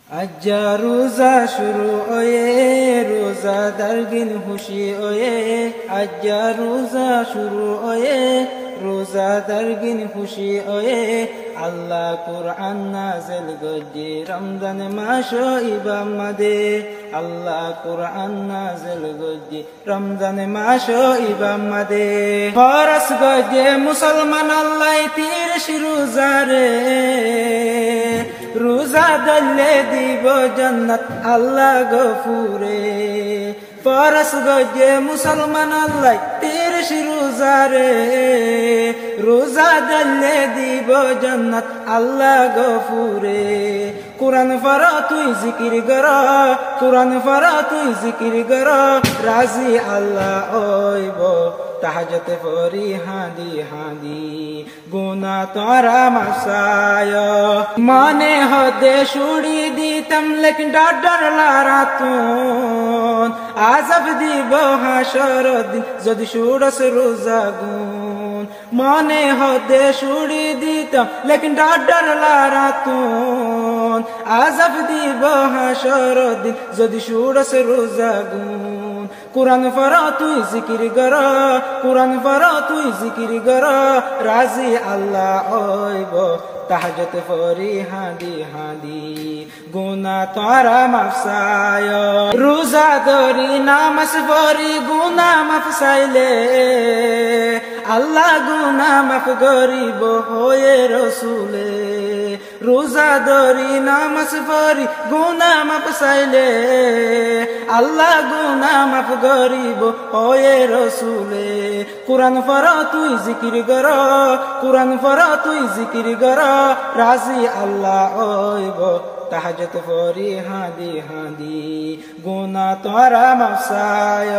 আজ্জা রোজা শুরু ওয়ে রোজা দারগিন খুশি ওয়ে আজ্জা রোজা শুরু ওয়ে রোজা দারগিন খুশি ওয়ে আল্লাহ কুরআন নাযিল গজ্জি রমজান মাস ইবামদে আল্লাহ কুরআন নাযিল গজ্জি রমজান মাস ইবামদে ফরজ গজ্জে মুসলমান আল্লাহ তিরিশ রোজা রে রোজা ধরলে দিব জান্নাত আল্লাহ গফুরে ফরজ গজ্জে মুসলমান আল্লাহ তিরিশ রোজা রে রোজা ধরলে দিব জান্নাত আল্লাহ গফুরে কুরআন পড়া তুই জিকির কর কুরআন পড়া তুই জিকির কর রাজি আল্লাহ ওইব তাহাজ্জুদ পড়ি হাঁদি হাঁদি গুনাহ তোরা মাসায় মনে হদে ছুড়ি দিতাম লেকিন ডর লারাতুন আযাব দিব হাসর দিন যদি ছুড়স রোজা গুন মনে হদে ছুড়ি দিতাম লেকিন ডর লারাতুন আযাব দিব হাসর দিন যদি ছুড়স রোজা গুন কুরআন পড়া তুই জিকির কর কুরআন পড়া তুই জিকির কর রাজি আল্লাহ ওইব তাহাজ্জুদ পড়ি হাঁদি হাঁদি গুনাহ তোরা মাফসায় রোজা ধরি নামাজ পড়ি গুনাহ মাফ চাইলে আল্লাহ গুনাহ মাফ করিব হয়ে রসুলে রোজা ধরি নামাজ পড়ি গুনাহ মাফ চাইলে আল্লাহ গুনাহ মাফ করিব হয়ে রসুলে কুরআন পড়া তুই জিকির কর কুরআন পড়া তুই জিকির কর রাজি আল্লাহ ওইব তাহাজ্জুদ পড়ি হাঁদি হাঁদি গুনাহ তোরা মাফ চায়।